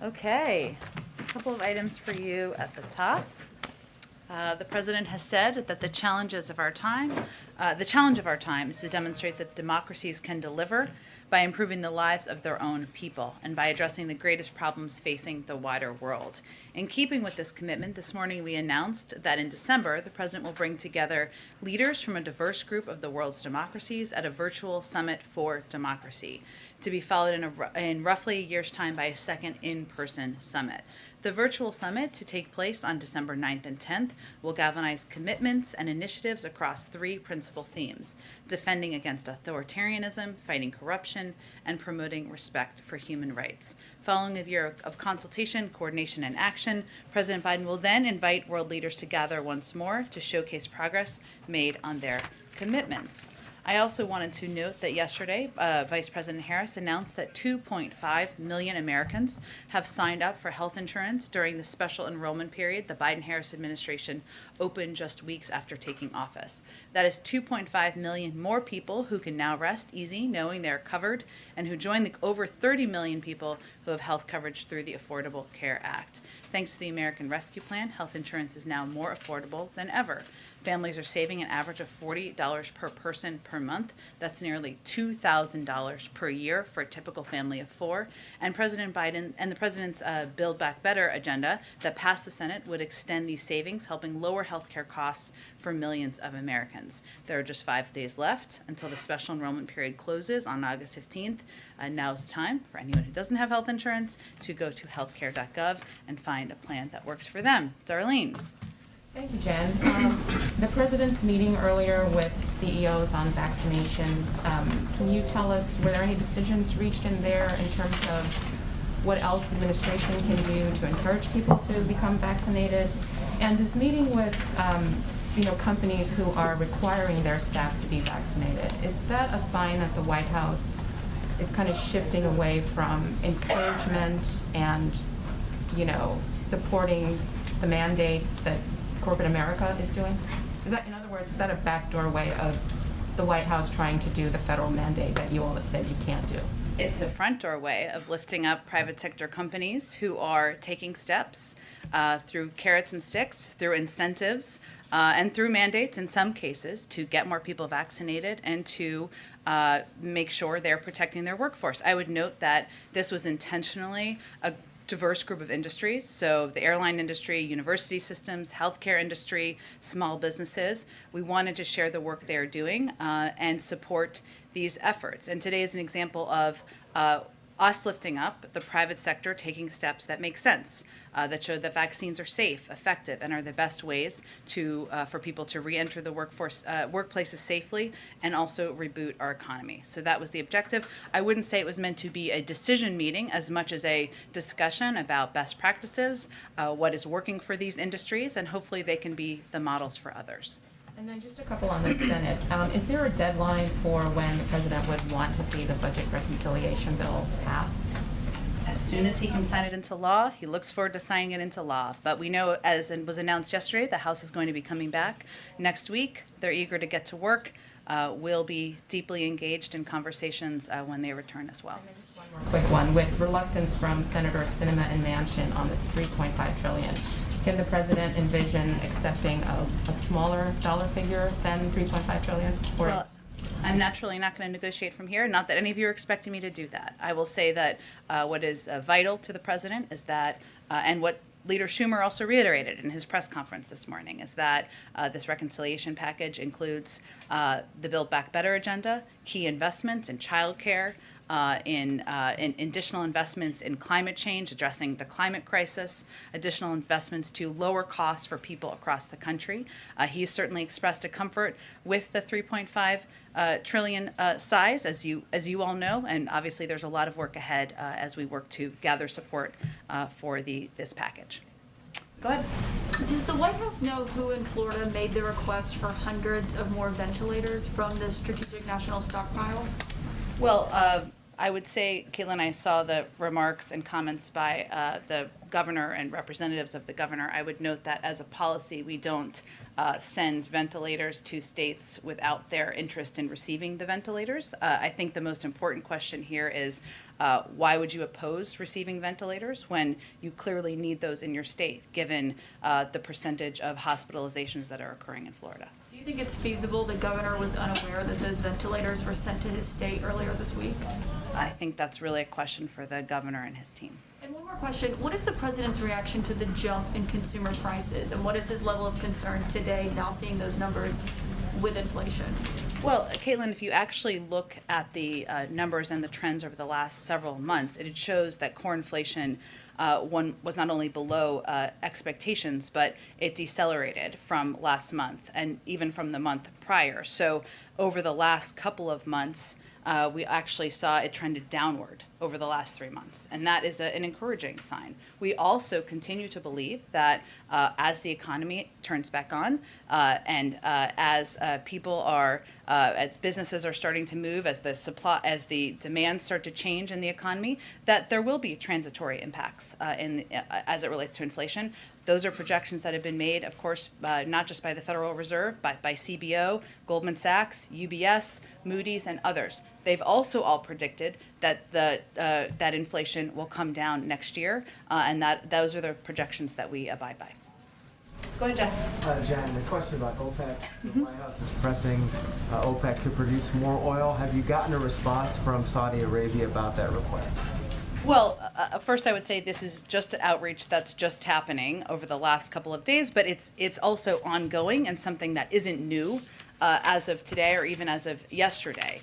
Okay, a couple of items for you at the top. The president has said that the challenge of our time is to demonstrate that democracies can deliver by improving the lives of their own people and by addressing the greatest problems facing the wider world. In keeping with this commitment, this morning we announced that in December, the president will bring together leaders from a diverse group of the world's democracies at a virtual summit for democracy, to be followed in roughly a year's time by a second in-person summit. The virtual summit, to take place on December 9th and 10th, will galvanize commitments and initiatives across three principal themes: defending against authoritarianism, fighting corruption, and promoting respect for human rights. Following a year of consultation, coordination, and action, President Biden will then invite world leaders to gather once more to showcase progress made on their commitments. I also wanted to note that yesterday, Vice President Harris announced that 2.5 million Americans have signed up for health insurance during the special enrollment period the Biden-Harris administration opened just weeks after taking office. That is 2.5 million more people who can now rest easy knowing they're covered, and who join the over 30 million people who have health coverage through the Affordable Care Act. Thanks to the American Rescue Plan, health insurance is now more affordable than ever. Families are saving an average of $40 per person per month. That's nearly $2,000 per year for a typical family of four. And President Biden and the president's Build Back Better agenda that passed the Senate would extend these savings, helping lower healthcare costs for millions of Americans. There are just 5 days left until the special enrollment period closes on August 15th. Now's time for anyone who doesn't have health insurance to go to healthcare.gov and find a plan that works for them. Darlene. Thank you, Jen. The president's meeting earlier with CEOs on vaccinations, can you tell us, were there any decisions reached in there in terms of what else the administration can do to encourage people to become vaccinated? And is meeting with companies who are requiring their staffs to be vaccinated, is that a sign that the White House is kind of shifting away from encouragement and, supporting the mandates that corporate America is doing? In other words, is that a backdoor way of the White House trying to do the federal mandate that you all have said you can't do? It's a front door way of lifting up private sector companies who are taking steps through carrots and sticks, through incentives, and through mandates in some cases to get more people vaccinated and to make sure they're protecting their workforce. I would note that this was intentionally a diverse group of industries, so the airline industry, university systems, healthcare industry, small businesses. We wanted to share the work they're doing and support these efforts. And today is an example of us lifting up the private sector taking steps that make sense, that show that vaccines are safe, effective, and are the best ways for people to re-enter the workplaces safely and also reboot our economy. So that was the objective. I wouldn't say it was meant to be a decision meeting as much as a discussion about best practices, what is working for these industries, and hopefully they can be the models for others. And then just a couple on the Senate. Is there a deadline for when the president would want to see the budget reconciliation bill passed? As soon as he can sign it into law, he looks forward to signing it into law. But we know, as was announced yesterday, the House is going to be coming back next week. They're eager to get to work. We'll be deeply engaged in conversations when they return as well. And then just one more quick one. With reluctance from Senator Sinema and Manchin on the $3.5 trillion, can the president envision accepting a smaller dollar figure than $3.5 trillion? Well, I'm naturally not going to negotiate from here. Not that any of you are expecting me to do that. I will say that what is vital to the president is that, and what Leader Schumer also reiterated in his press conference this morning, is that this reconciliation package includes the Build Back Better agenda, key investments in childcare, in additional investments in climate change, addressing the climate crisis, additional investments to lower costs for people across the country. He's certainly expressed a comfort with the 3.5 trillion size, as you all know, and obviously there's a lot of work ahead as we work to gather support for this package. Go ahead. Does the White House know who in Florida made the request for hundreds of more ventilators from the Strategic National Stockpile? Well, I would say, Caitlin, I saw the remarks and comments by the governor and representatives of the governor. I would note that as a policy, we don't send ventilators to states without their interest in receiving the ventilators. I think the most important question here is why would you oppose receiving ventilators when you clearly need those in your state, given the percentage of hospitalizations that are occurring in Florida? Do you think it's feasible the governor was unaware that those ventilators were sent to his state earlier this week? I think that's really a question for the governor and his team. And one more question, what is the president's reaction to the jump in consumer prices? And what is his level of concern today, now seeing those numbers with inflation? Well, Caitlin, if you actually look at the numbers and the trends over the last several months, it shows that core inflation was not only below expectations, but it decelerated from last month and even from the month prior. So over the last couple of months, we actually saw it trended downward over the last 3 months, and that is an encouraging sign. We also continue to believe that as the economy turns back on, and as as businesses are starting to move, as the demands start to change in the economy, that there will be transitory impacts as it relates to inflation. Those are projections that have been made, of course, not just by the Federal Reserve, but by CBO, Goldman Sachs, UBS, Moody's, and others. They've also all predicted that that inflation will come down next year, and those are the projections that we abide by. Go ahead, Jeff. Jen, the question about OPEC. The White House is pressing OPEC to produce more oil. Have you gotten a response from Saudi Arabia about that request? Well, first I would say this is just outreach that's just happening over the last couple of days, but it's also ongoing and something that isn't new as of today or even as of yesterday.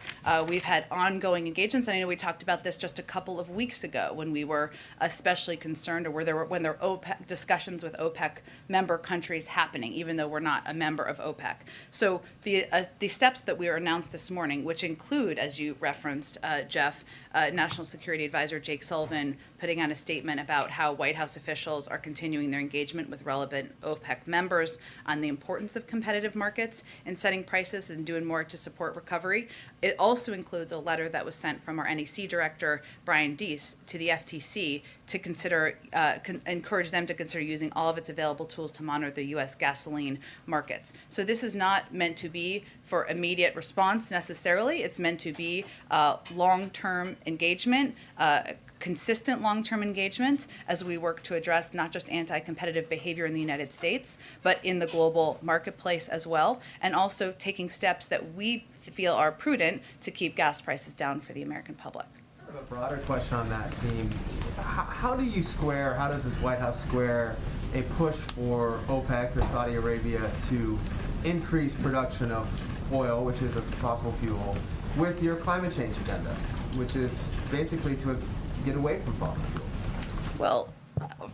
We've had ongoing engagements, and I know we talked about this just a couple of weeks ago when we were especially concerned, or when there were OPEC discussions with OPEC member countries happening, even though we're not a member of OPEC. So the steps that we are announced this morning, which include, as you referenced, Jeff, National Security Advisor Jake Sullivan putting out a statement about how White House officials are continuing their engagement with relevant OPEC members on the importance of competitive markets and setting prices and doing more to support recovery. It also includes a letter that was sent from our NEC director, Brian Deese, to the FTC to consider, encourage them to consider using all of its available tools to monitor the U.S. gasoline markets. So this is not meant to be for immediate response necessarily. It's meant to be long-term engagement, consistent long-term engagement as we work to address not just anti-competitive behavior in the United States, but in the global marketplace as well, and also taking steps that we feel are prudent to keep gas prices down for the American public. I have a broader question on that theme. How does this White House square a push for OPEC or Saudi Arabia to increase production of oil, which is a fossil fuel, with your climate change agenda, which is basically to get away from fossil fuels? Well,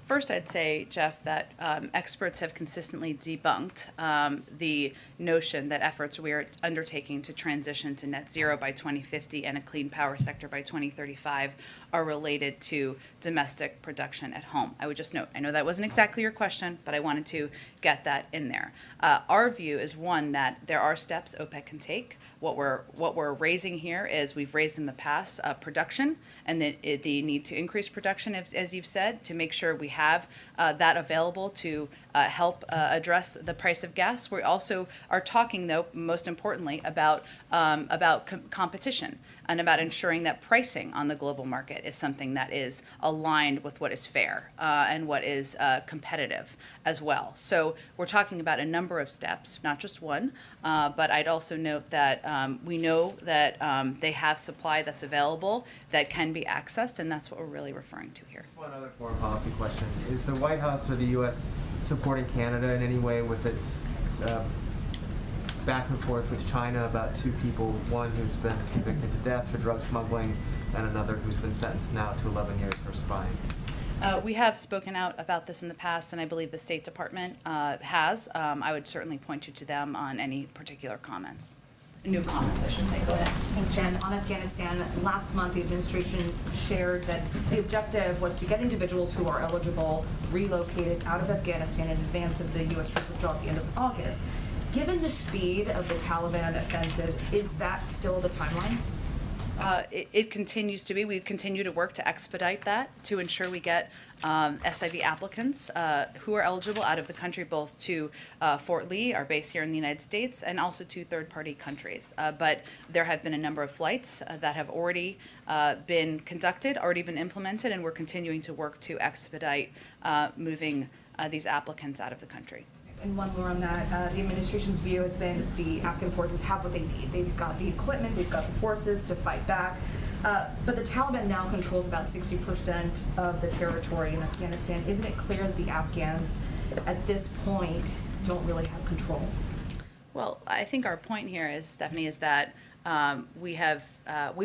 first I'd say, Jeff, that experts have consistently debunked the notion that efforts we are undertaking to transition to net zero by 2050 and a clean power sector by 2035 are related to domestic production at home. I would just note, I know that wasn't exactly your question, but I wanted to get that in there. Our view is, one, that there are steps OPEC can take. What we're raising here is, we've raised in the past production and the need to increase production, as you've said, to make sure we have that available to help address the price of gas. We also are talking, though, most importantly, about competition and about ensuring that pricing on the global market is something that is aligned with what is fair and what is competitive as well. So we're talking about a number of steps, not just one, but I'd also note that we know that they have supply that's available that can be accessed, and that's what we're really referring to here. One other foreign policy question. Is the White House or the U.S. supporting Canada in any way with its back and forth with China about two people, one who's been convicted to death for drug smuggling and another who's been sentenced now to 11 years for spying? We have spoken out about this in the past, and I believe the State Department has. I would certainly point you to them on any particular comments. New comments, I should say. Go ahead. Thanks, Jen. On Afghanistan, last month the administration shared that the objective was to get individuals who are eligible relocated out of Afghanistan in advance of the U.S. troop withdrawal at the end of August. Given the speed of the Taliban offensive, is that still the timeline? It continues to be. We continue to work to expedite that to ensure we get SIV applicants who are eligible out of the country, both to Fort Lee, our base here in the United States, and also to third-party countries. But there have been a number of flights that have already been conducted, already been implemented, and we're continuing to work to expedite moving these applicants out of the country. And one more on that, the administration's view has been the Afghan forces have what they need. They've got the equipment, they've got the forces to fight back. But the Taliban now controls about 60% of the territory in Afghanistan. Isn't it clear that the Afghans at this point don't really have control? Well, I think our point here is, Stephanie, is that we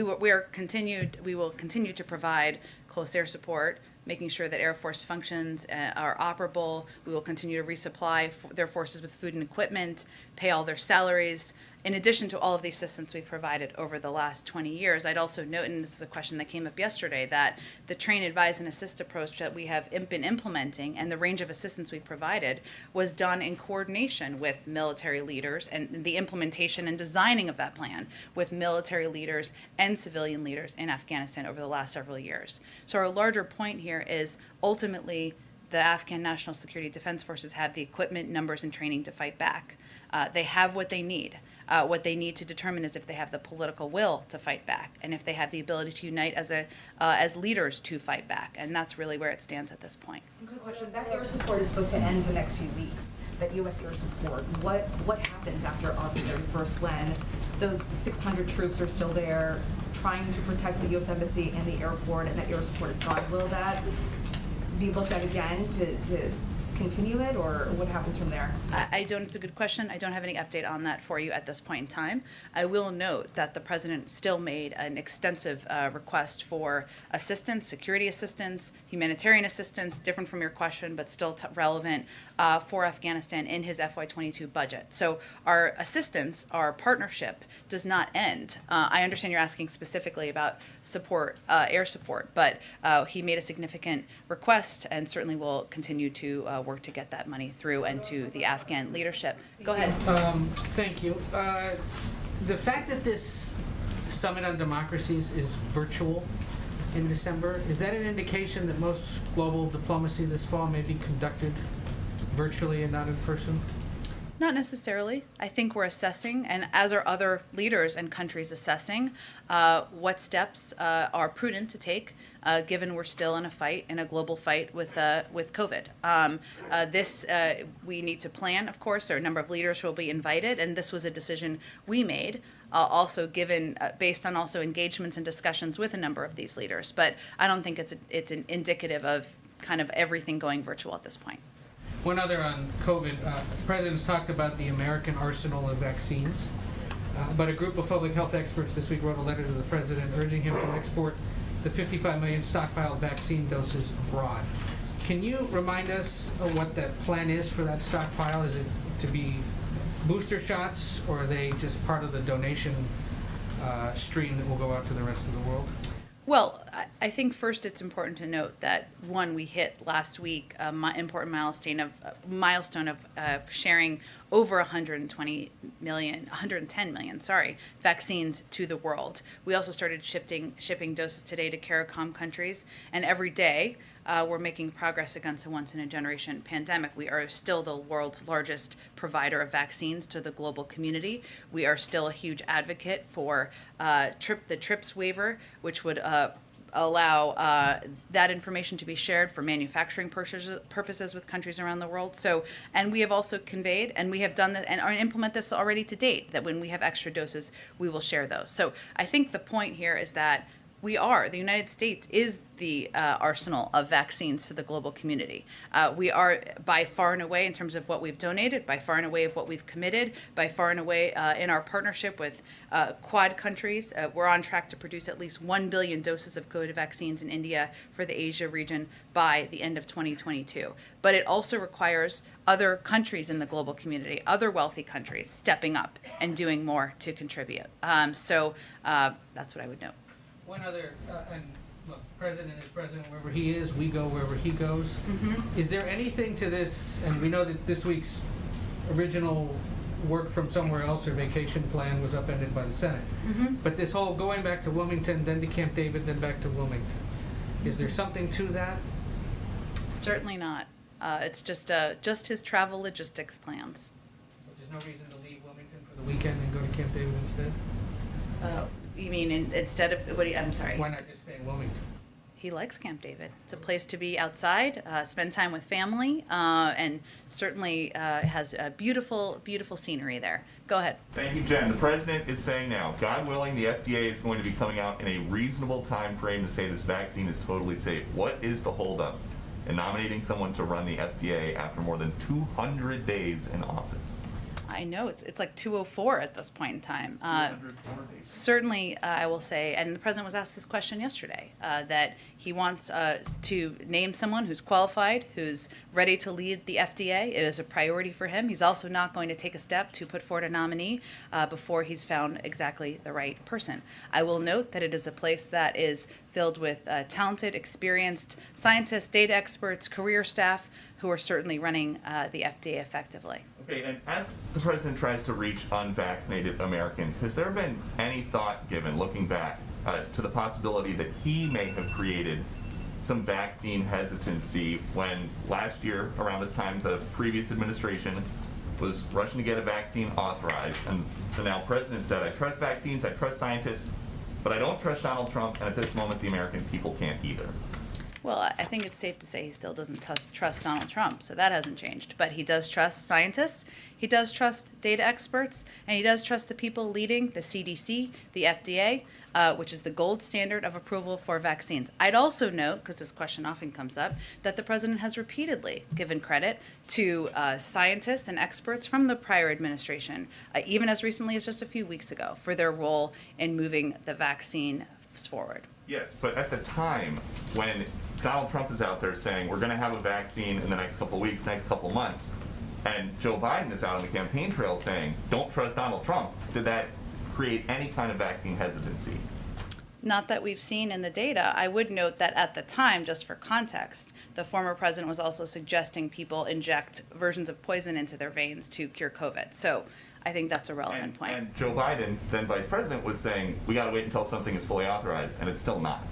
will continue to provide close air support, making sure that Air Force functions are operable. We will continue to resupply their forces with food and equipment, pay all their salaries. In addition to all of the assistance we've provided over the last 20 years, I'd also note, and this is a question that came up yesterday, that the train, advise, and assist approach that we have been implementing and the range of assistance we've provided was done in coordination with military leaders, and the implementation and designing of that plan with military leaders and civilian leaders in Afghanistan over the last several years. So our larger point here is ultimately the Afghan National Security Defense Forces have the equipment, numbers, and training to fight back. They have what they need. What they need to determine is if they have the political will to fight back, and if they have the ability to unite as leaders to fight back, and that's really where it stands at this point. Good question. That air support is supposed to end the next few weeks. That U.S. air support. What happens after August 31st when those 600 troops are still there, trying to protect the U.S. Embassy and the airport, and that air support is gone? Will that be looked at again to continue it, or what happens from there? I don't, it's a good question. I don't have any update on that for you at this point in time. I will note that the president still made an extensive request for assistance, security assistance, humanitarian assistance, different from your question, but still relevant for Afghanistan in his FY22 budget. So our assistance, our partnership does not end. I understand you're asking specifically about support, air support, but he made a significant request and certainly will continue to work to get that money through and to the Afghan leadership. Go ahead. Thank you. The fact that this Summit on Democracies is virtual in December, is that an indication that most global diplomacy this fall may be conducted virtually and not in person? Not necessarily. I think we're assessing, and as are other leaders and countries assessing, what steps are prudent to take, given we're still in a fight, in a global fight with COVID. We need to plan, of course. There are a number of leaders who will be invited, and this was a decision we made, also given, based on also engagements and discussions with a number of these leaders. But I don't think it's an indicative of kind of everything going virtual at this point. One other on COVID. The President's talked about the American arsenal of vaccines, but a group of public health experts this week wrote a letter to the President urging him to export the 55 million stockpiled vaccine doses abroad. Can you remind us of what that plan is for that stockpile? Is it to be booster shots, or are they just part of the donation stream that will go out to the rest of the world? Well, I think first it's important to note that, one, we hit last week important milestone of sharing over 110 million, vaccines to the world. We also started shipping doses today to CARICOM countries, and every day we're making progress against a once-in-a-generation pandemic. We are still the world's largest provider of vaccines to the global community. We are still a huge advocate for the TRIPS waiver, which would allow that information to be shared for manufacturing purposes with countries around the world. So, and we have also conveyed, and we have done that and implement this already to date, that when we have extra doses, we will share those. So I think the point here is that the United States is the arsenal of vaccines to the global community. We are by far and away, in terms of what we've donated, by far and away of what we've committed, by far and away in our partnership with Quad countries. We're on track to produce at least 1 billion doses of COVID vaccines in India for the Asia region by the end of 2022. But it also requires other countries in the global community, other wealthy countries, stepping up and doing more to contribute. So that's what I would note. One other, and look, President is President wherever he is, we go wherever he goes. Mm-hmm. Is there anything to this, and we know that this week's original work from somewhere else or vacation plan was upended by the Senate. But this whole going back to Wilmington, then to Camp David, then back to Wilmington, is there something to that? Certainly not. It's just his travel logistics plans. There's no reason to leave Wilmington for the weekend and go to Camp David instead? You mean instead of, I'm sorry. Why not just stay in Wilmington? He likes Camp David. It's a place to be outside, spend time with family, and certainly has a beautiful, beautiful scenery there. Go ahead. Thank you, Jen. The president is saying now, God willing, the FDA is going to be coming out in a reasonable time frame to say this vaccine is totally safe. What is the holdup in nominating someone to run the FDA after more than 200 days in office? I know it's like 2:04 at this point in time. 204 days. Certainly, I will say, and the president was asked this question yesterday, that he wants to name someone who's qualified, who's ready to lead the FDA. It is a priority for him. He's also not going to take a step to put forward a nominee before he's found exactly the right person. I will note that it is a place that is filled with talented, experienced scientists, data experts, career staff who are certainly running the FDA effectively. Okay, and as the president tries to reach unvaccinated Americans, has there been any thought given, looking back, to the possibility that he may have created some vaccine hesitancy when last year, around this time, the previous administration was rushing to get a vaccine authorized, and the now president said, I trust vaccines, I trust scientists, but I don't trust Donald Trump, and at this moment, the American people can't either. Well, I think it's safe to say he still doesn't trust Donald Trump, so that hasn't changed. But he does trust scientists, he does trust data experts, and he does trust the people leading the CDC, the FDA, which is the gold standard of approval for vaccines. I'd also note, because this question often comes up, that the president has repeatedly given credit to scientists and experts from the prior administration, even as recently as just a few weeks ago, for their role in moving the vaccine forward. Yes, but at the time when Donald Trump is out there saying we're going to have a vaccine in the next couple of weeks, next couple of months, and Joe Biden is out on the campaign trail saying don't trust Donald Trump, did that create any kind of vaccine hesitancy? Not that we've seen in the data. I would note that at the time, just for context, the former president was also suggesting people inject versions of poison into their veins to cure COVID. So I think that's a relevant point. And Joe Biden, then vice president, was saying we got to wait until something is fully authorized, and it's still not.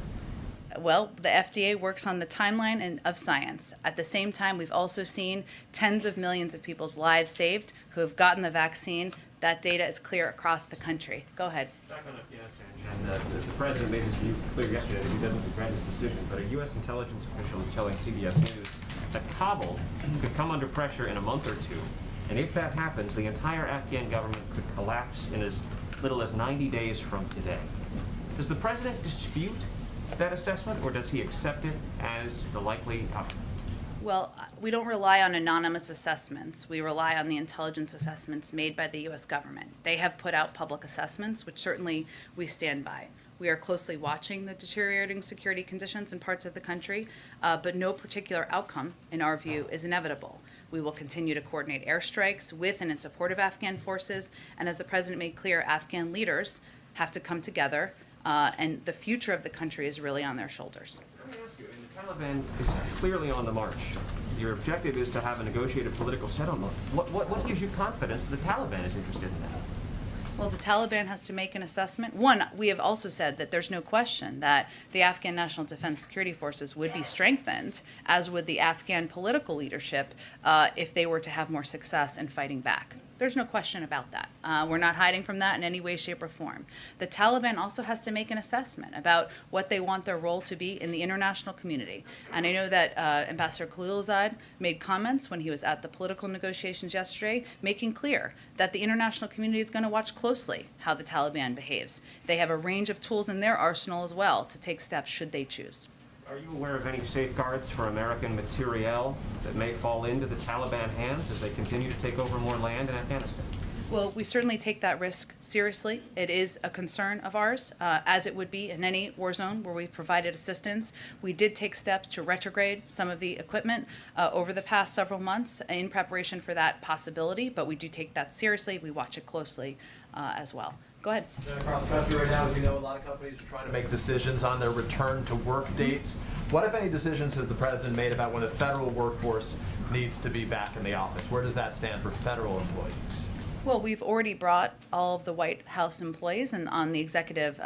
Well, the FDA works on the timeline of science. At the same time, we've also seen tens of millions of people's lives saved who have gotten the vaccine. That data is clear across the country. Go ahead. Back on Afghanistan, Jen, the president made his view clear yesterday that he doesn't regret his decision, but a U.S. intelligence official is telling CBS News that Kabul could come under pressure in a month or two, and if that happens, the entire Afghan government could collapse in as little as 90 days from today. Does the president dispute that assessment, or does he accept it as the likely outcome? Well, we don't rely on anonymous assessments. We rely on the intelligence assessments made by the U.S. government. They have put out public assessments, which certainly we stand by. We are closely watching the deteriorating security conditions in parts of the country, but no particular outcome, in our view, is inevitable. We will continue to coordinate airstrikes with and in support of Afghan forces, and as the president made clear, Afghan leaders have to come together, and the future of the country is really on their shoulders. Let me ask you, and the Taliban is clearly on the march. Your objective is to have a negotiated political settlement. What gives you confidence that the Taliban is interested in that? Well, the Taliban has to make an assessment. One, we have also said that there's no question that the Afghan National Defense Security Forces would be strengthened, as would the Afghan political leadership, if they were to have more success in fighting back. There's no question about that. We're not hiding from that in any way, shape, or form. The Taliban also has to make an assessment about what they want their role to be in the international community. And I know that Ambassador Khalilzad made comments when he was at the political negotiations yesterday, making clear that the international community is going to watch closely how the Taliban behaves. They have a range of tools in their arsenal as well to take steps should they choose. Are you aware of any safeguards for American materiel that may fall into the Taliban hands as they continue to take over more land in Afghanistan? Well, we certainly take that risk seriously. It is a concern of ours, as it would be in any war zone where we've provided assistance. We did take steps to retrograde some of the equipment over the past several months in preparation for that possibility, but we do take that seriously. We watch it closely as well. Go ahead. Across the country right now, as we know, a lot of companies are trying to make decisions on their return to work dates. What, if any, decisions has the president made about when the federal workforce needs to be back in the office? Where does that stand for federal employees? Well, we've already brought all of the White House employees and on the executive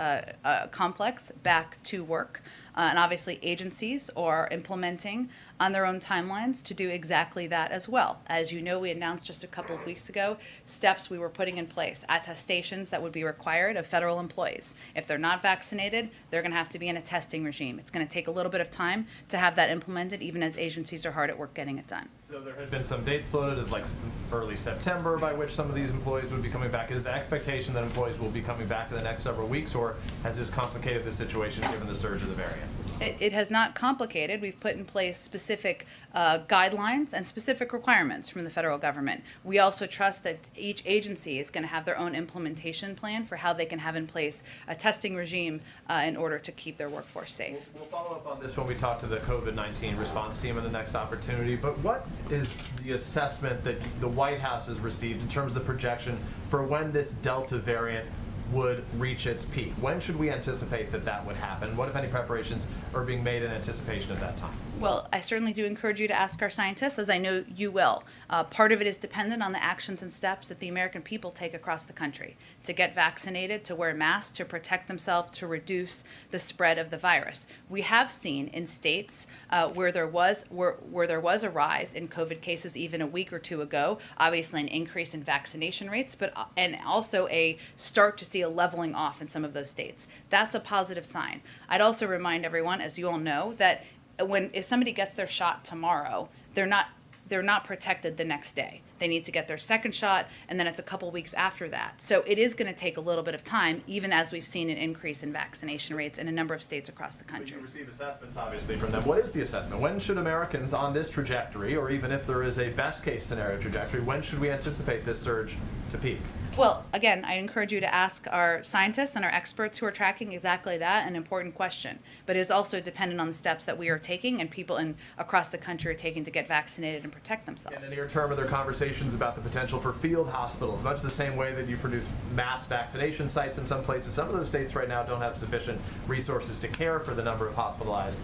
complex back to work. And obviously agencies are implementing on their own timelines to do exactly that as well. As you know, we announced just a couple of weeks ago steps we were putting in place, attestations that would be required of federal employees. If they're not vaccinated, they're going to have to be in a testing regime. It's going to take a little bit of time to have that implemented, even as agencies are hard at work getting it done. So there had been some dates floated as like early September by which some of these employees would be coming back. Is the expectation that employees will be coming back in the next several weeks, or has this complicated the situation given the surge of the variant? It has not complicated. We've put in place specific guidelines and specific requirements from the federal government. We also trust that each agency is going to have their own implementation plan for how they can have in place a testing regime in order to keep their workforce safe. We'll follow up on this when we talk to the COVID-19 response team in the next opportunity, but what is the assessment that the White House has received in terms of the projection for when this Delta variant would reach its peak? When should we anticipate that that would happen? What, if any, preparations are being made in anticipation of that time? Well, I certainly do encourage you to ask our scientists, as I know you will. Part of it is dependent on the actions and steps that the American people take across the country to get vaccinated, to wear masks, to protect themselves, to reduce the spread of the virus. We have seen in states where there was a rise in COVID cases even a week or two ago, obviously an increase in vaccination rates, and also a start to see a leveling off in some of those states. That's a positive sign. I'd also remind everyone, as you all know, that if somebody gets their shot tomorrow, they're not protected the next day. They need to get their second shot, and then it's a couple weeks after that. So it is going to take a little bit of time, even as we've seen an increase in vaccination rates in a number of states across the country. But you receive assessments, obviously, from them. What is the assessment? When should Americans on this trajectory, or even if there is a best-case scenario trajectory, when should we anticipate this surge to peak? Well, again, I encourage you to ask our scientists and our experts who are tracking exactly that, an important question. But it is also dependent on the steps that we are taking and people across the country are taking to get vaccinated and protect themselves. In the near term, are there conversations about the potential for field hospitals, much the same way that you produce mass vaccination sites in some places? Some of those states right now don't have sufficient resources to care for the number of hospitalized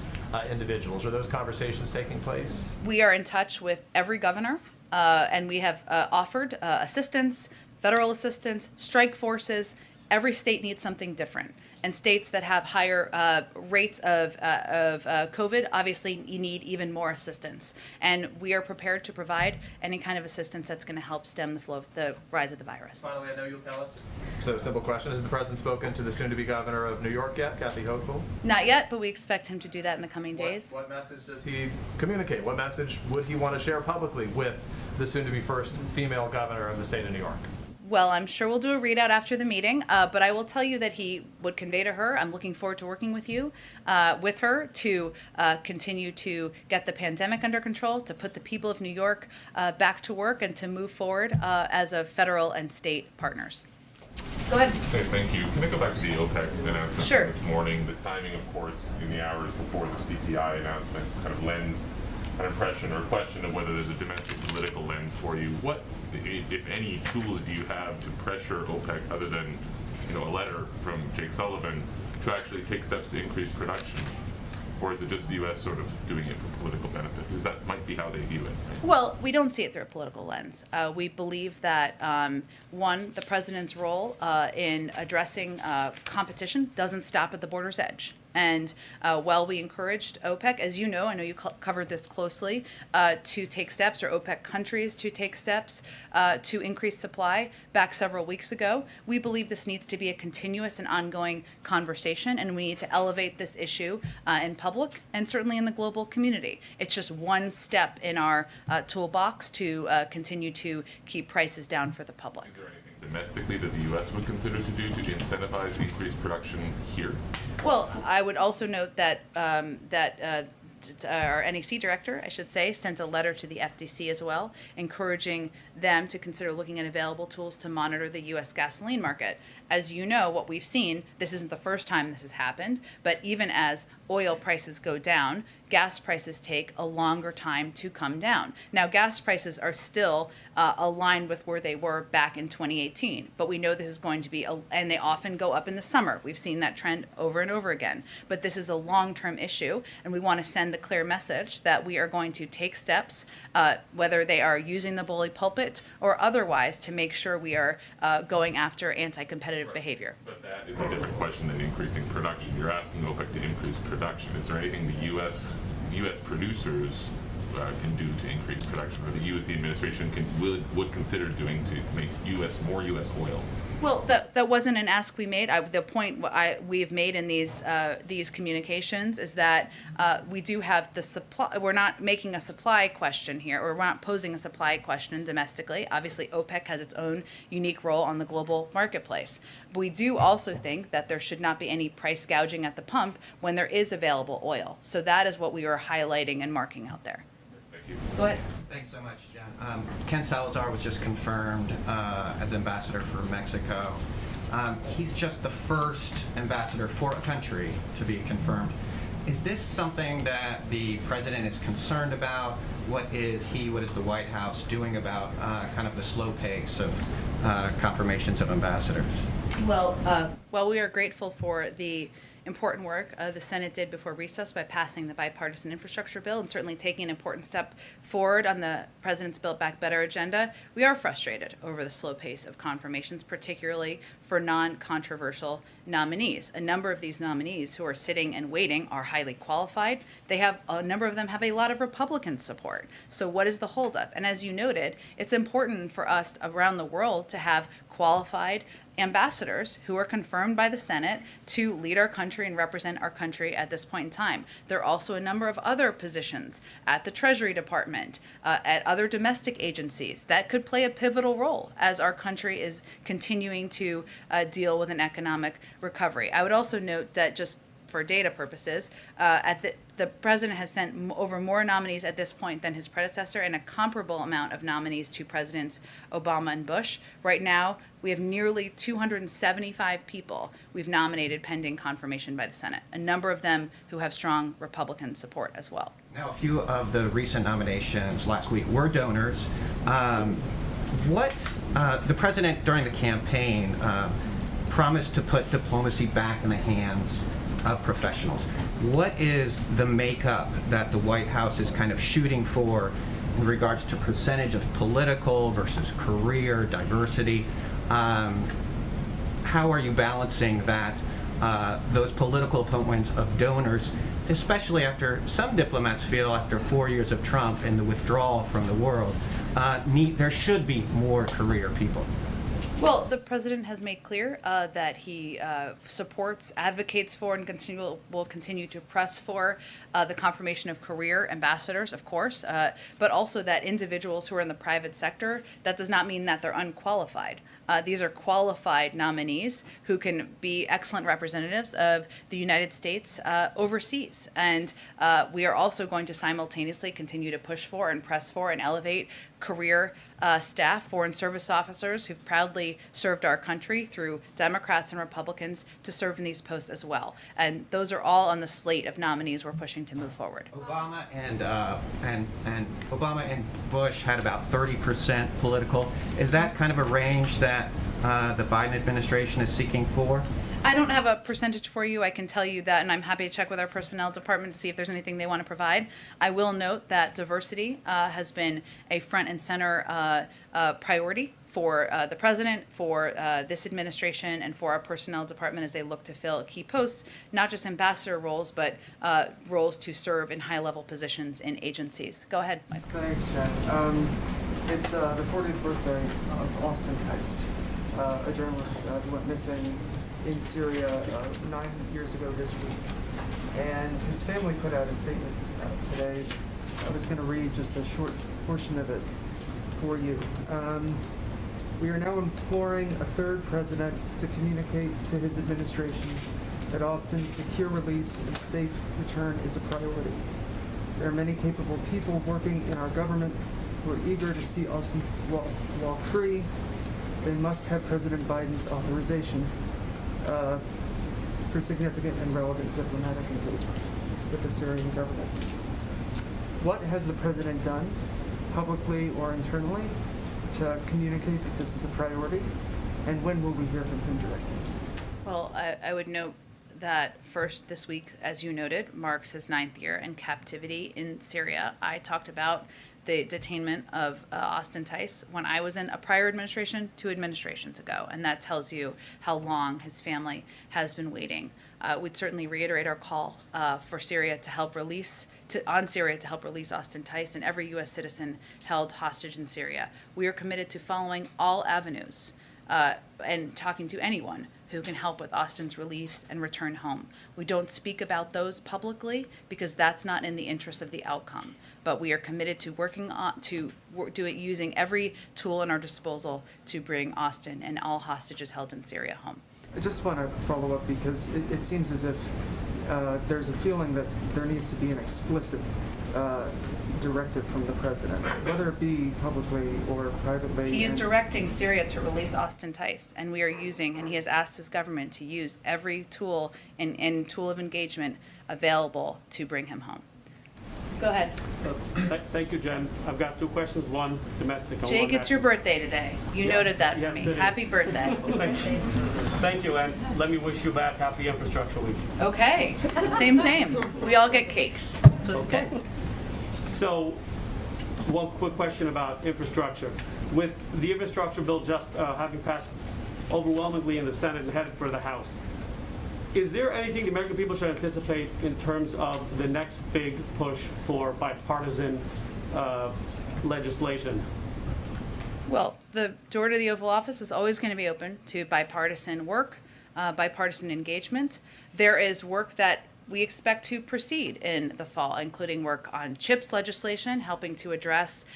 individuals. Are those conversations taking place? We are in touch with every governor, and we have offered assistance, federal assistance, strike forces. Every state needs something different. And states that have higher rates of COVID obviously need even more assistance. And we are prepared to provide any kind of assistance that's going to help stem the flow of the rise of the virus. Finally, I know you'll tell us. So, simple question. Has the president spoken to the soon-to-be governor of New York yet, Kathy Hochul? Not yet, but we expect him to do that in the coming days. What message does he communicate? What message would he want to share publicly with the soon-to-be first female governor of the state of New York? Well, I'm sure we'll do a readout after the meeting, but I will tell you that he would convey to her, I'm looking forward to working with her to continue to get the pandemic under control, to put the people of New York back to work, and to move forward as a federal and state partners. Go ahead. Okay, thank you. Can I go back to the OPEC announcement Sure. this morning? The timing, of course, in the hours before the CPI announcement kind of lends an impression or question of whether there's a domestic political lens for you. What, if any, tools do you have to pressure OPEC other than, a letter from Jake Sullivan to actually take steps to increase production? Or is it just the U.S. sort of doing it for political benefit? Because that might be how they view it. Right? Well, we don't see it through a political lens. We believe that, one, the president's role in addressing competition doesn't stop at the border's edge. And while we encouraged OPEC, as you know, I know you covered this closely, to take steps, or OPEC countries to take steps to increase supply back several weeks ago, we believe this needs to be a continuous and ongoing conversation, and we need to elevate this issue in public and certainly in the global community. It's just one step in our toolbox to continue to keep prices down for the public. Is there anything domestically that the U.S. would consider to do to incentivize increased production here? Well, I would also note that our NEC director, I should say, sent a letter to the FTC as well, encouraging them to consider looking at available tools to monitor the U.S. gasoline market. As you know, what we've seen, this isn't the first time this has happened, but even as oil prices go down, gas prices take a longer time to come down. Now, gas prices are still aligned with where they were back in 2018, but we know this is going to be, and they often go up in the summer. We've seen that trend over and over again, but this is a long-term issue, and we want to send the clear message that we are going to take steps, whether they are using the bully pulpit or otherwise, to make sure we are going after anti-competitive behavior. But that is a different question than increasing production. You're asking OPEC to increase production. Is there anything the U.S. producers can do to increase production, or the U.S. administration would consider doing to make more U.S. oil? Well, that wasn't an ask we made. The point we've made in these communications is that we do have the supply. We're not making a supply question here, or we're not posing a supply question domestically. Obviously, OPEC has its own unique role on the global marketplace. But we do also think that there should not be any price gouging at the pump when there is available oil. So that is what we are highlighting and marking out there. Thank you. Go ahead. Thanks so much, Jen. Ken Salazar was just confirmed as ambassador for Mexico. He's just the first ambassador for a country to be confirmed. Is this something that the president is concerned about? What is the White House doing about kind of the slow pace of confirmations of ambassadors? Well, we are grateful for the important work the Senate did before recess by passing the bipartisan infrastructure bill and certainly taking an important step forward on the President's Build Back Better agenda. We are frustrated over the slow pace of confirmations, particularly for non-controversial nominees. A number of these nominees who are sitting and waiting are highly qualified. A number of them have a lot of Republican support. So what is the holdup? And as you noted, it's important for us around the world to have qualified ambassadors who are confirmed by the Senate to lead our country and represent our country at this point in time. There are also a number of other positions at the Treasury Department, at other domestic agencies that could play a pivotal role as our country is continuing to deal with an economic recovery. I would also note that, just for data purposes, the president has sent over more nominees at this point than his predecessor, and a comparable amount of nominees to Presidents Obama and Bush. Right now, we have nearly 275 people we've nominated pending confirmation by the Senate, a number of them who have strong Republican support as well. Now, a few of the recent nominations last week were donors. The president, during the campaign, promised to put diplomacy back in the hands of professionals. What is the makeup that the White House is kind of shooting for in regards to percentage of political versus career diversity? How are you balancing that, those political appointments of donors, especially after some diplomats feel after 4 years of Trump and the withdrawal from the world, there should be more career people? Well, the president has made clear that he supports, advocates for, and will continue to press for the confirmation of career ambassadors, of course, but also that individuals who are in the private sector, that does not mean that they're unqualified. These are qualified nominees who can be excellent representatives of the United States overseas. And we are also going to simultaneously continue to push for and press for and elevate career staff, foreign service officers who've proudly served our country through Democrats and Republicans to serve in these posts as well. And those are all on the slate of nominees we're pushing to move forward. Obama and Bush had about 30% political. Is that kind of a range that the Biden administration is seeking for? I don't have a percentage for you. I can tell you that, and I'm happy to check with our personnel department to see if there's anything they want to provide. I will note that diversity has been a front and center priority for the president, for this administration, and for our personnel department as they look to fill key posts, not just ambassador roles, but roles to serve in high-level positions in agencies. Go ahead, Michael. Thanks, Jen. It's the 40th birthday of Austin Tice, a journalist who went missing in Syria 9 years ago this week. And his family put out a statement today. I was going to read just a short portion of it for you. We are now imploring a third president to communicate to his administration that Austin's secure release and safe return is a priority. There are many capable people working in our government who are eager to see Austin walk free. They must have President Biden's authorization for significant and relevant diplomatic engagement. The with the Syrian government. What has the president done, publicly or internally, to communicate that this is a priority? And when will we hear from him directly? Well, I would note that first this week, as you noted, marks his 9th year in captivity in Syria. I talked about the detainment of Austin Tice when I was in a prior administration 2 administrations ago, and that tells you how long his family has been waiting. We'd certainly reiterate our call for Syria to help release Austin Tice and every U.S. citizen held hostage in Syria. We are committed to following all avenues and talking to anyone who can help with Austin's release and return home. We don't speak about those publicly because that's not in the interest of the outcome. But we are committed to working on do it using every tool in our disposal to bring Austin and all hostages held in Syria home. I just want to follow up because it seems as if there's a feeling that there needs to be an explicit directive from the president, whether it be publicly or privately. He is directing Syria to release Austin Tice, and we are using, and he has asked his government to use every tool and tool of engagement available to bring him home. Go ahead. Thank you, Jen. I've got 2 questions, one domestic and one Jake, it's your birthday today. You Yes, noted that for yes, me. it is. Happy birthday. Thank you, and let me wish you back happy Infrastructure Week. Okay, same. We all get cakes, so it's good. So, one quick question about infrastructure. With the infrastructure bill just having passed overwhelmingly in the Senate and headed for the House, is there anything the American people should anticipate in terms of the next big push for bipartisan legislation? Well, the door to the Oval Office is always going to be open to bipartisan work, bipartisan engagement. There is work that we expect to proceed in the fall, including work on CHIPS legislation, helping to address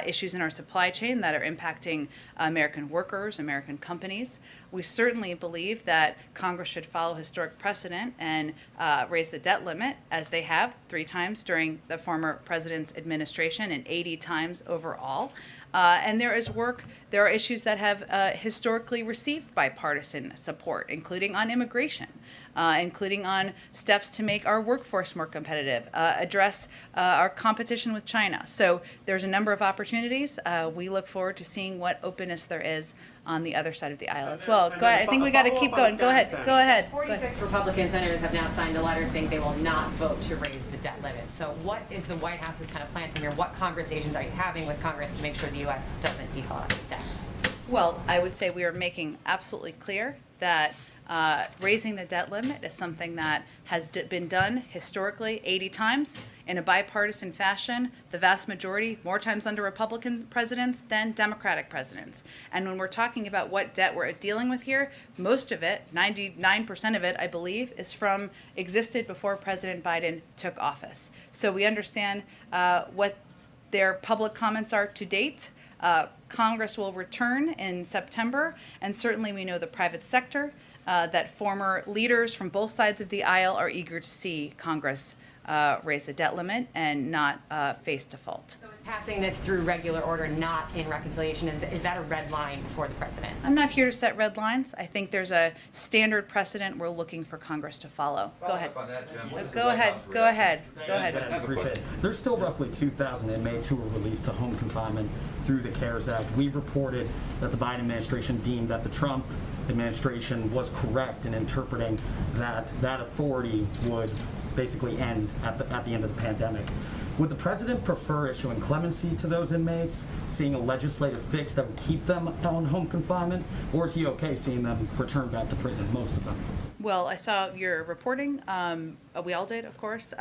issues in our supply chain that are impacting American workers, American companies. We certainly believe that Congress should follow historic precedent and raise the debt limit, as they have 3 times during the former president's administration and 80 times overall. And there are issues that have historically received bipartisan support, including on immigration, including on steps to make our workforce more competitive, address our competition with China. So there's a number of opportunities. We look forward to seeing what openness there is on the other side of the aisle as well. Go ahead. I think we got to keep going. Go ahead. 46 Republican senators have now signed a letter saying they will not vote to raise the debt limit. So what is the White House's kind of plan from here? What conversations are you having with Congress to make sure the U.S. doesn't default on its debt? Well, I would say we are making absolutely clear that raising the debt limit is something that has been done historically 80 times in a bipartisan fashion, the vast majority, more times under Republican presidents than Democratic presidents. And when we're talking about what debt we're dealing with here, most of it, 99% of it, I believe, existed before President Biden took office. So we understand what their public comments are to date. Congress will return in September, and certainly we know the private sector, that former leaders from both sides of the aisle are eager to see Congress raise the debt limit and not face default. So is passing this through regular order, not in reconciliation, is that a red line for the president? I'm not here to set red lines. I think there's a standard precedent we're looking for Congress to follow. Go ahead. Go ahead. I appreciate it. There's still roughly 2,000 inmates who were released to home confinement through the CARES Act. We've reported that the Biden administration deemed that the Trump administration was correct in interpreting that authority would basically end at the end of the pandemic. Would the president prefer issuing clemency to those inmates, seeing a legislative fix that would keep them on home confinement, or is he okay seeing them return back to prison, most of them? Well, I saw your reporting. We all did, of course.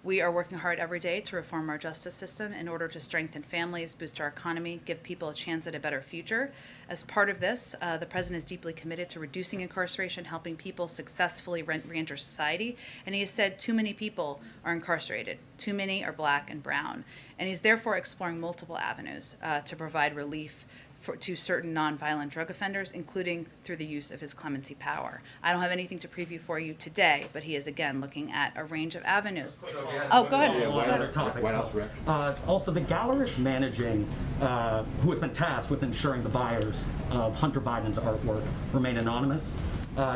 We are working hard every day to reform our justice system in order to strengthen families, boost our economy, give people a chance at a better future. As part of this, the president is deeply committed to reducing incarceration, helping people successfully re-enter society. And he has said too many people are incarcerated. Too many are black and brown. And he's therefore exploring multiple avenues to provide relief to certain nonviolent drug offenders, including through the use of his clemency power. I don't have anything to preview for you today, but he is again looking at a range of avenues. Oh, go ahead. Another topic. Also, the gallerist managing, who has been tasked with ensuring the buyers of Hunter Biden's artwork remain anonymous.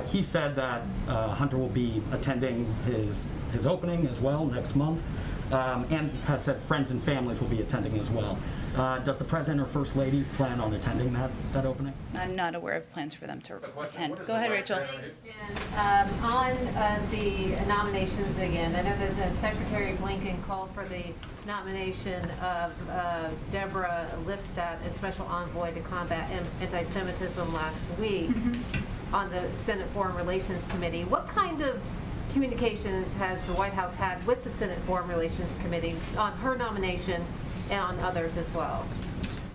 He said that Hunter will be attending his opening as well next month, and has said friends and families will be attending as well. Does the President or First Lady plan on attending that opening? I'm not aware of plans for them to attend. Go ahead, Rachel. On the nominations again, I know that Secretary Blinken called for the nomination of Deborah Lipstadt as Special Envoy to combat anti-Semitism last week on the Senate Foreign Relations Committee. What kind of communications has the White House had with the Senate Foreign Relations Committee on her nomination and on others as well?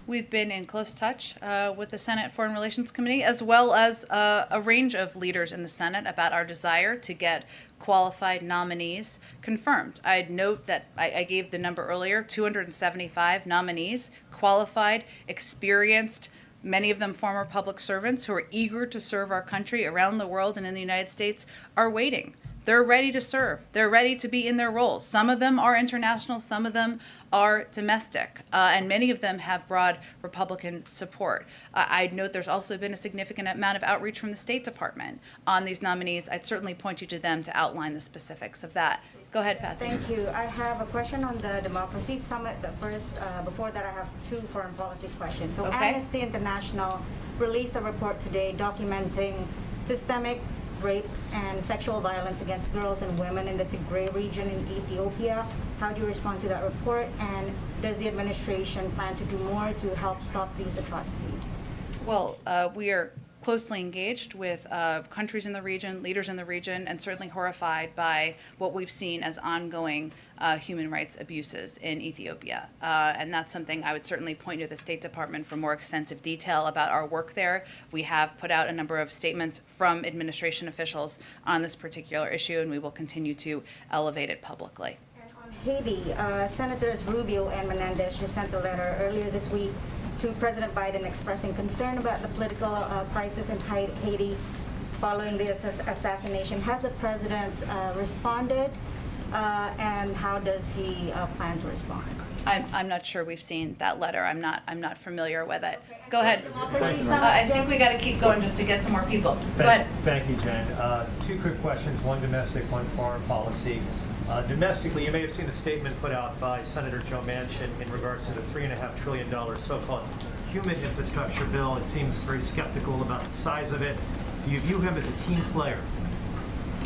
We've been in close touch with the Senate Foreign Relations Committee, as well as a range of leaders in the Senate about our desire to get qualified nominees confirmed. I'd note that I gave the number earlier, 275 nominees, qualified, experienced, many of them former public servants who are eager to serve our country around the world and in the United States are waiting. They're ready to serve. They're ready to be in their roles. Some of them are international, some of them are domestic, and many of them have broad Republican support. I'd note there's also been a significant amount of outreach from the State Department on these nominees. I'd certainly point you to them to outline the specifics of that. Go ahead, Patsy. Thank you. I have a question on the Democracy Summit, but first, before that, I have two foreign policy questions. So Okay. Amnesty International released a report today documenting systemic rape and sexual violence against girls and women in the Tigray region in Ethiopia. How do you respond to that report? And does the administration plan to do more to help stop these atrocities? Well, we are closely engaged with countries in the region, leaders in the region, and certainly horrified by what we've seen as ongoing human rights abuses in Ethiopia. And that's something I would certainly point to the State Department for more extensive detail about our work there. We have put out a number of statements from administration officials on this particular issue, and we will continue to elevate it publicly. Haiti, Senators Rubio and Menendez just sent a letter earlier this week to President Biden expressing concern about the political crisis in Haiti following the assassination. Has the president responded, and how does he plan to respond? I'm not sure we've seen that letter. I'm not familiar with it. Go ahead. Democracy Summit, I think we got to keep going just to get some more people. Go ahead. Thank you, Jen. Two quick questions, one domestic, one foreign policy. Domestically, you may have seen the statement put out by Senator Joe Manchin in regards to the $3.5 trillion so-called human infrastructure bill. It seems very skeptical about the size of it. Do you view him as a team player?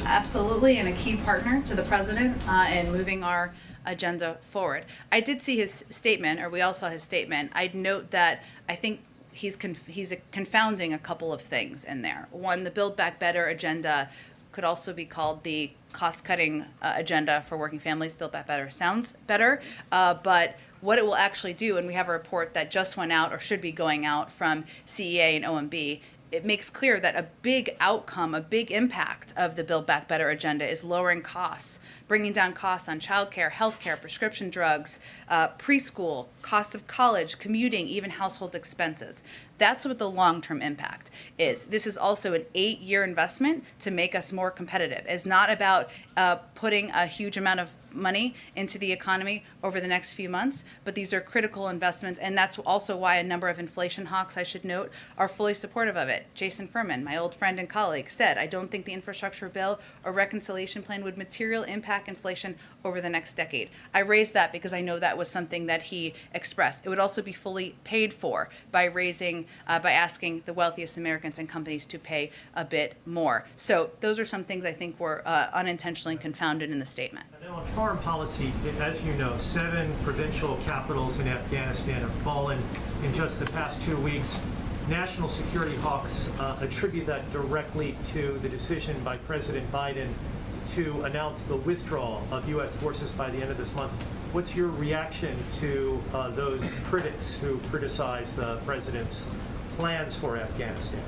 Absolutely, and a key partner to the president in moving our agenda forward. I did see his statement, or we all saw his statement. I'd note that I think he's confounding a couple of things in there. One, the Build Back Better agenda could also be called the cost-cutting agenda for working families. Build Back Better sounds better, but what it will actually do, and we have a report that just went out or should be going out from CEA and OMB, it makes clear that a big outcome, a big impact of the Build Back Better agenda is lowering costs, bringing down costs on childcare, healthcare, prescription drugs, preschool, cost of college, commuting, even household expenses. That's what the long-term impact is. This is also an 8-year investment to make us more competitive. It's not about putting a huge amount of money into the economy over the next few months, but these are critical investments, and that's also why a number of inflation hawks, I should note, are fully supportive of it. Jason Furman, my old friend and colleague, said, I don't think the infrastructure bill or reconciliation plan would materially impact inflation over the next decade. I raised that because I know that was something that he expressed. It would also be fully paid for by asking the wealthiest Americans and companies to pay a bit more. So those are some things I think were unintentionally confounded in the statement. And on foreign policy, as you know, 7 provincial capitals in Afghanistan have fallen in just the past 2 weeks. National security hawks attribute that directly to the decision by President Biden to announce the withdrawal of U.S. forces by the end of this month. What's your reaction to those critics who criticize the president's plans for Afghanistan?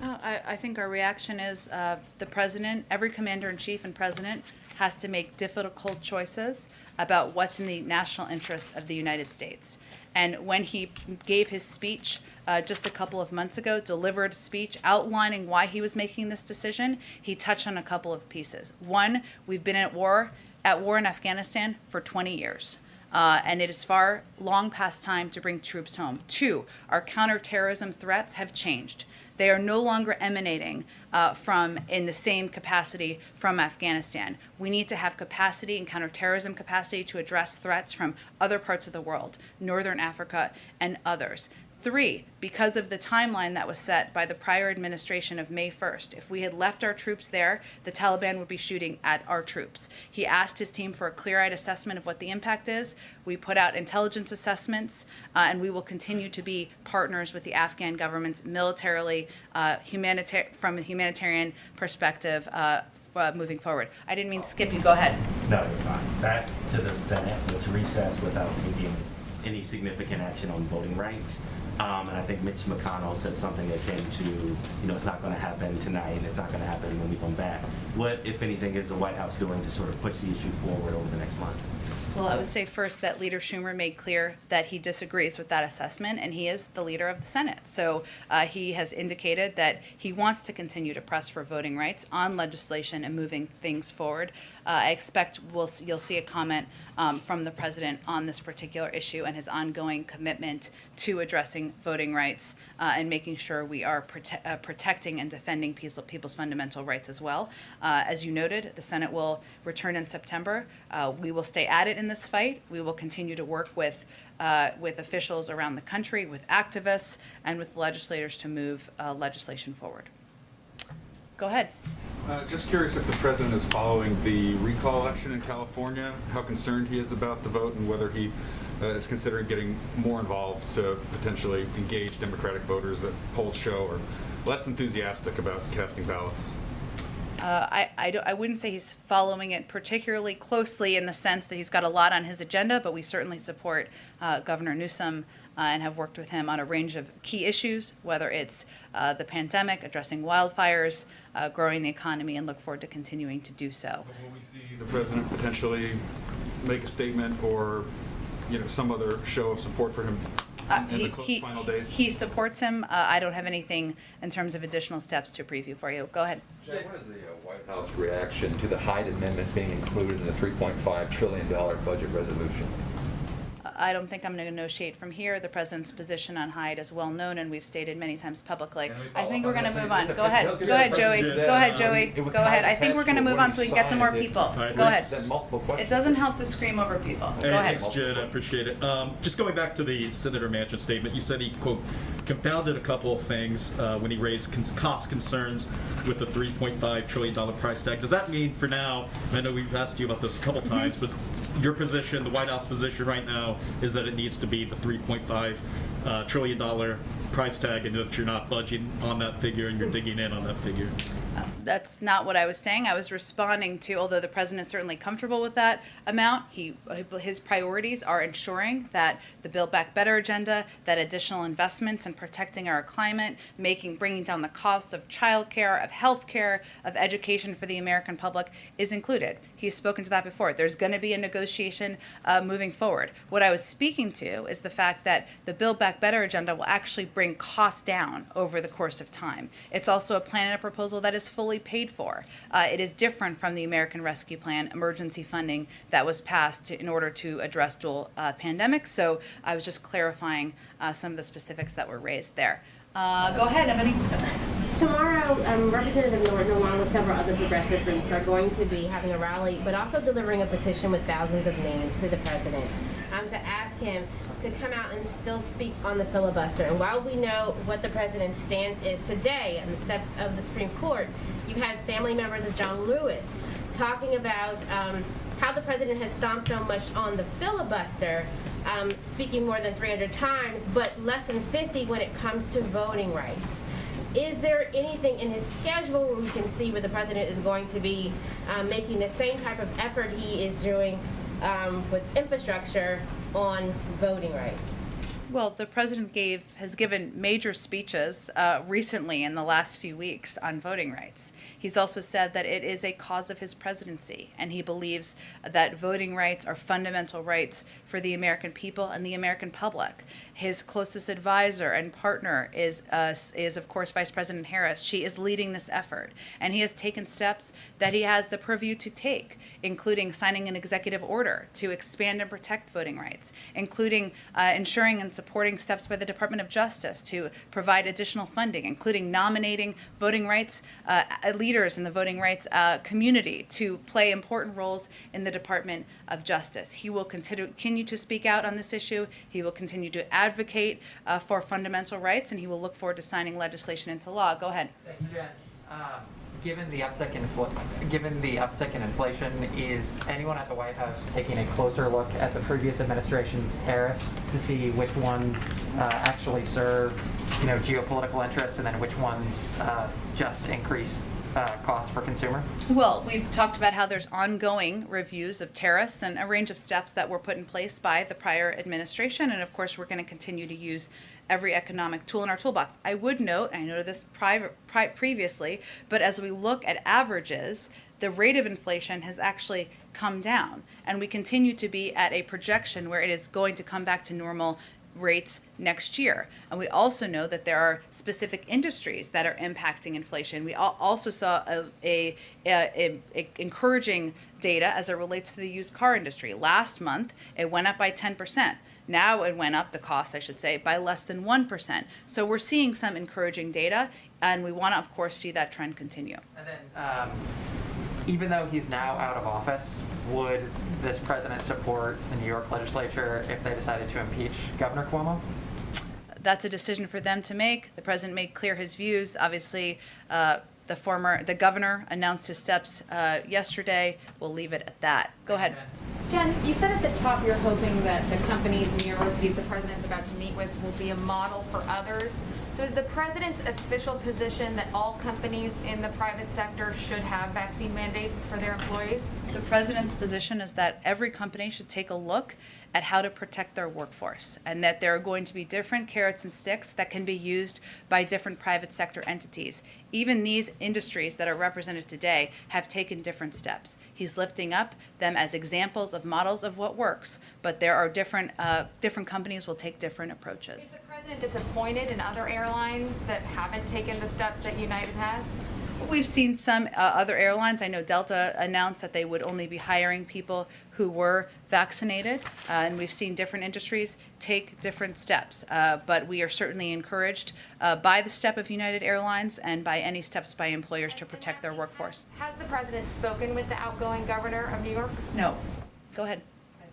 I think our reaction is the president, every commander-in-chief and president has to make difficult choices about what's in the national interest of the United States. And when he gave his speech just a couple of months ago, delivered speech outlining why he was making this decision, he touched on a couple of pieces. One, we've been at war in Afghanistan for 20 years. And it is long past time to bring troops home. 2, our counterterrorism threats have changed. They are no longer emanating from, in the same capacity, from Afghanistan. We need to have capacity and counterterrorism capacity to address threats from other parts of the world, Northern Africa and others. 3, because of the timeline that was set by the prior administration of May 1st, if we had left our troops there, the Taliban would be shooting at our troops. He asked his team for a clear-eyed assessment of what the impact is. We put out intelligence assessments, and we will continue to be partners with the Afghan governments militarily, from a humanitarian perspective, moving forward. I didn't mean to skip you. Go ahead. No, you're fine. Back to the Senate, which recessed without taking any significant action on voting rights. And I think Mitch McConnell said something that came to, it's not going to happen tonight, and it's not going to happen when we come back. What, if anything, is the White House doing to sort of push the issue forward over the next month? Well, I would say first that Leader Schumer made clear that he disagrees with that assessment, and he is the leader of the Senate. So he has indicated that he wants to continue to press for voting rights on legislation and moving things forward. I expect you'll see a comment from the president on this particular issue and his ongoing commitment to addressing voting rights and making sure we are protecting and defending people's fundamental rights as well. As you noted, the Senate will return in September. We will stay at it in this fight. We will continue to work with officials around the country, with activists, and with legislators to move legislation forward. Go ahead. Just curious if the president is following the recall election in California, how concerned he is about the vote, and whether he is considering getting more involved to potentially engage Democratic voters that polls show are less enthusiastic about casting ballots. I wouldn't say he's following it particularly closely in the sense that he's got a lot on his agenda, but we certainly support Governor Newsom and have worked with him on a range of key issues, whether it's the pandemic, addressing wildfires, growing the economy, and look forward to continuing to do so. Will we see the president potentially make a statement or, some other show of support for him in the final days? He supports him. I don't have anything in terms of additional steps to preview for you. Go ahead. Jen, what is the White House reaction to the Hyde Amendment being included in the $3.5 trillion budget resolution? I don't think I'm going to negotiate from here. The president's position on Hyde is well known, and we've stated many times publicly. I think we're going to move on. Go ahead. Go ahead, Joey. Go ahead, Joey. Go ahead. I think we're going to move on so we can get to more people. Go ahead. It doesn't help to scream over people. Go ahead. Thanks, Jen. I appreciate it. Just going back to the Senator Manchin statement, you said he, quote, confounded a couple of things when he raised cost concerns with the $3.5 trillion price tag. Does that mean for now, and I know we've asked you about this a couple times, but your position, the White House position right now, is that it needs to be the $3.5 trillion price tag, and that you're not budging on that figure and you're digging in on that figure? That's not what I was saying. I was responding to, although the president is certainly comfortable with that amount, his priorities are ensuring that the Build Back Better agenda, that additional investments in protecting our climate, bringing down the costs of childcare, of healthcare, of education for the American public is included. He's spoken to that before. There's going to be a negotiation moving forward. What I was speaking to is the fact that the Build Back Better agenda will actually bring costs down over the course of time. It's also a plan and a proposal that is fully paid for. It is different from the American Rescue Plan emergency funding that was passed in order to address dual pandemics. So I was just clarifying some of the specifics that were raised there. Go ahead, Ebony. Tomorrow, Representative Norton, along with several other progressive groups, are going to be having a rally, but also delivering a petition with thousands of names to the president to ask him to come out and still speak on the filibuster. And while we know what the president's stance is today on the steps of the Supreme Court, you had family members of John Lewis talking about how the president has stomped so much on the filibuster, speaking more than 300 times, but less than 50 when it comes to voting rights. Is there anything in his schedule where we can see where the president is going to be making the same type of effort he is doing with infrastructure on voting rights? Well, the president has given major speeches recently in the last few weeks on voting rights. He's also said that it is a cause of his presidency, and he believes that voting rights are fundamental rights for the American people and the American public. His closest advisor and partner is of course, Vice President Harris. She is leading this effort, and he has taken steps that he has the purview to take, including signing an executive order to expand and protect voting rights, including ensuring and supporting steps by the Department of Justice to provide additional funding, including nominating voting rights leaders in the voting rights community to play important roles in the Department of Justice. He will continue to speak out on this issue. He will continue to advocate for fundamental rights, and he will look forward to signing legislation into law. Go ahead. Thank you, Jen. Given the uptick in inflation, is anyone at the White House taking a closer look at the previous administration's tariffs to see which ones actually serve, geopolitical interests, and then which ones just increase costs for consumer? Well, we've talked about how there's ongoing reviews of tariffs and a range of steps that were put in place by the prior administration, and of course we're going to continue to use every economic tool in our toolbox. I would note, I noted this previously, but as we look at averages, the rate of inflation has actually come down, and we continue to be at a projection where it is going to come back to normal rates next year. And we also know that there are specific industries that are impacting inflation. We also saw a encouraging data as it relates to the used car industry. Last month, it went up by 10%. Now it went up, the cost, I should say, by less than 1%. So we're seeing some encouraging data, and we want to, of course, see that trend continue. And then, even though he's now out of office, would this president support the New York legislature if they decided to impeach Governor Cuomo? That's a decision for them to make. The president made clear his views. Obviously, the governor announced his steps yesterday. We'll leave it at that. Go ahead. Jen, you said at the top you're hoping that the companies and universities the president's about to meet with will be a model for others. So is the president's official position that all companies in the private sector should have vaccine mandates for their employees? The president's position is that every company should take a look at how to protect their workforce, and that there are going to be different carrots and sticks that can be used by different private sector entities. Even these industries that are represented today have taken different steps. He's lifting up them as examples of models of what works, but there are different companies will take different approaches. Is the president disappointed in other airlines that haven't taken the steps that United has? We've seen some other airlines. I know Delta announced that they would only be hiring people who were vaccinated, and we've seen different industries take different steps. But we are certainly encouraged by the step of United Airlines and by any steps by employers to protect their workforce. Has the president spoken with the outgoing governor of New York? No. Go ahead.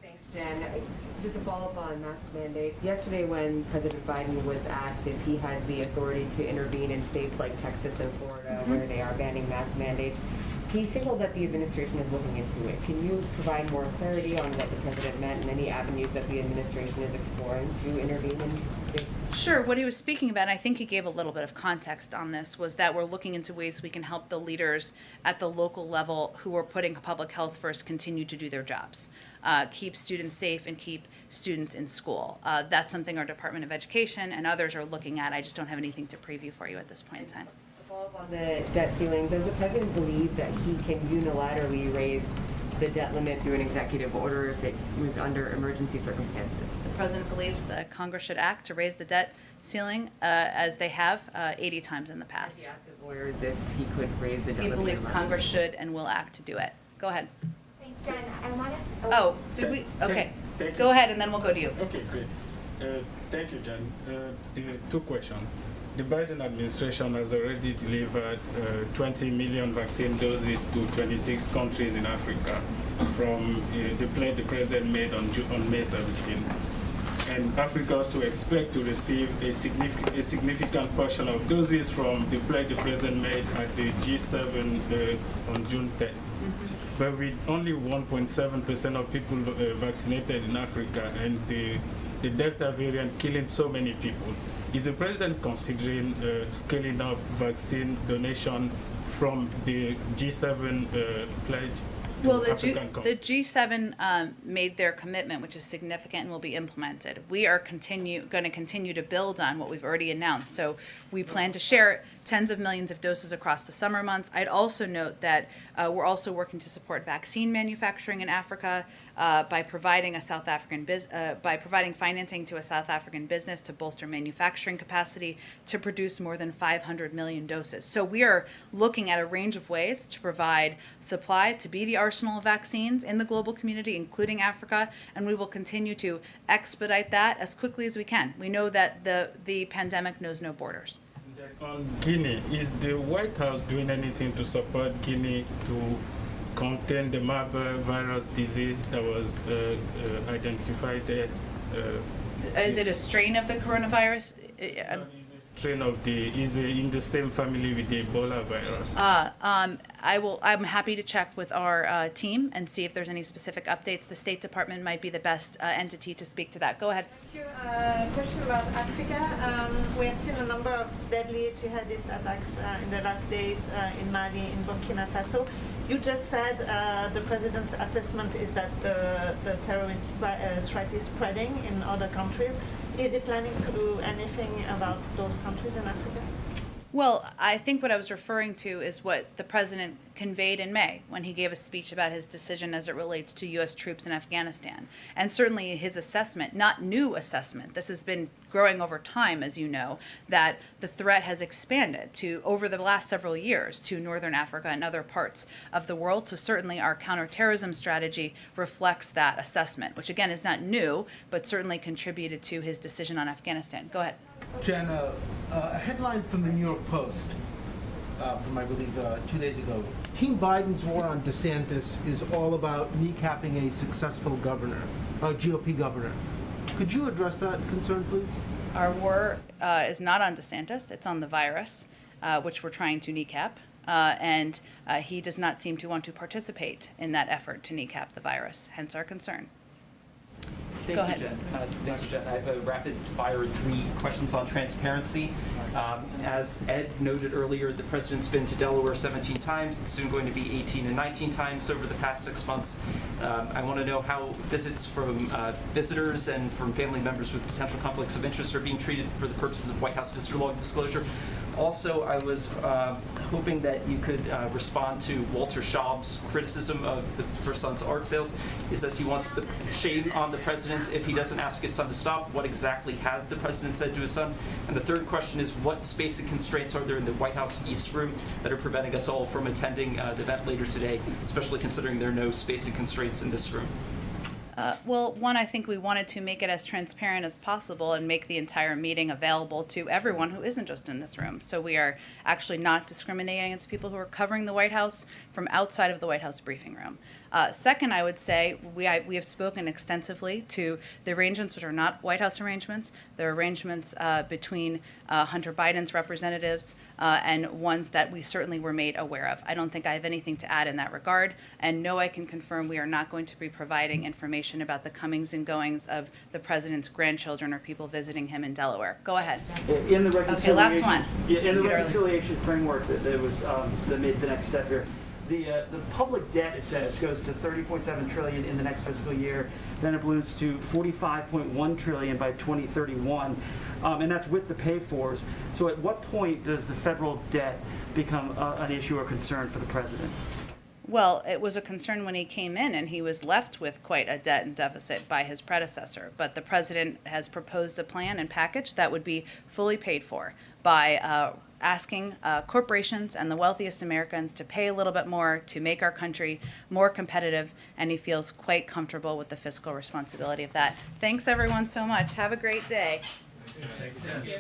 Thanks, Jen. Just a follow-up on mask mandates. Yesterday when President Biden was asked if he has the authority to intervene in states like Texas and Florida where they are banning mask mandates, he signaled that the administration is looking into it. Can you provide more clarity on what the president meant and any avenues that the administration is exploring to intervene in states? Sure. What he was speaking about, and I think he gave a little bit of context on this, was that we're looking into ways we can help the leaders at the local level who are putting public health first continue to do their jobs, keep students safe and keep students in school. That's something our Department of Education and others are looking at. I just don't have anything to preview for you at this point in time. Follow up on the debt ceiling. Does the president believe that he can unilaterally raise the debt limit through an executive order if it was under emergency circumstances? The president believes that Congress should act to raise the debt ceiling as they have 80 times in the past. He asked his lawyers if he could raise the debt He limit. believes Congress should and will act to do it. Go ahead. Thanks, Jen. I wanted to... Oh, did we? Okay. Thank you. Go ahead and then we'll go to you. Okay, great. Thank you, Jen. The two questions. The Biden administration has already delivered 20 million vaccine doses to 26 countries in Africa from the pledge the president made on May 17. And Africa also expect to receive a significant portion of doses from the pledge the president made at the G7 on June 10. But with only 1.7% of people vaccinated in Africa and the Delta variant killing so many people, is the president considering scaling up vaccine donation from the G7 pledge? Well, the G7 made their commitment, which is significant and will be implemented. We are going to continue to build on what we've already announced. So we plan to share tens of millions of doses across the summer months. I'd also note that we're also working to support vaccine manufacturing in Africa by providing financing to a South African business to bolster manufacturing capacity to produce more than 500 million doses. So we are looking at a range of ways to provide supply to be the arsenal of vaccines in the global community, including Africa, and we will continue to expedite that as quickly as we can. We know that the pandemic knows no borders. On Guinea, is the White House doing anything to support Guinea to contain the Marburg virus disease that was identified there? Is it a strain of the coronavirus? Strain of is in the same family with the Ebola virus. I'm happy to check with our team and see if there's any specific updates. The State Department might be the best entity to speak to that. Go ahead. Thank you. Question about Africa. We have seen a number of deadly jihadist attacks in the last days in Mali, in Burkina Faso. You just said the president's assessment is that the terrorist threat is spreading in other countries. Is he planning to do anything about those countries in Africa? Well, I think what I was referring to is what the president conveyed in May when he gave a speech about his decision as it relates to U.S. troops in Afghanistan. And certainly his assessment, not new assessment, this has been growing over time, as you know, that the threat has expanded to, over the last several years, to Northern Africa and other parts of the world. So certainly our counterterrorism strategy reflects that assessment, which again is not new, but certainly contributed to his decision on Afghanistan. Go ahead. Jen, a headline from the New York Post from, I believe, 2 days ago. Team Biden's war on DeSantis is all about kneecapping a successful governor, a GOP governor. Could you address that concern, please? Our war is not on DeSantis. It's on the virus, which we're trying to kneecap. And he does not seem to want to participate in that effort to kneecap the virus, hence our concern. Go ahead. Thank you, Jen. I have a rapid-fire 3 questions on transparency. As Ed noted earlier, the president's been to Delaware 17 times. It's soon going to be 18 and 19 times over the past 6 months. I want to know how visits from visitors and from family members with potential conflicts of interest are being treated for the purposes of White House visitor log disclosure. Also, I was hoping that you could respond to Walter Schaub's criticism of the First Son's art sales. He says he wants the shame on the president if he doesn't ask his son to stop. What exactly has the president said to his son? And the third question is, what spacing constraints are there in the White House East Room that are preventing us all from attending the event later today, especially considering there are no spacing constraints in this room? Well, one, I think we wanted to make it as transparent as possible and make the entire meeting available to everyone who isn't just in this room. So we are actually not discriminating against people who are covering the White House from outside of the White House briefing room. Second, I would say we have spoken extensively to the arrangements which are not White House arrangements. They're arrangements between Hunter Biden's representatives and ones that we certainly were made aware of. I don't think I have anything to add in that regard. And no, I can confirm we are not going to be providing information about the comings and goings of the president's grandchildren or people visiting him in Delaware. Go ahead. In the reconciliation, last one. Yeah, in the reconciliation framework that was that made the next step here. The public debt, it says, goes to $30.7 trillion in the next fiscal year. Then it balloons to $45.1 trillion by 2031, and that's with the pay-fors. So at what point does the federal debt become an issue or concern for the president? Well, it was a concern when he came in, and he was left with quite a debt and deficit by his predecessor. But the president has proposed a plan and package that would be fully paid for by asking corporations and the wealthiest Americans to pay a little bit more to make our country more competitive, and he feels quite comfortable with the fiscal responsibility of that. Thanks, everyone, so much. Have a great day. Thank you.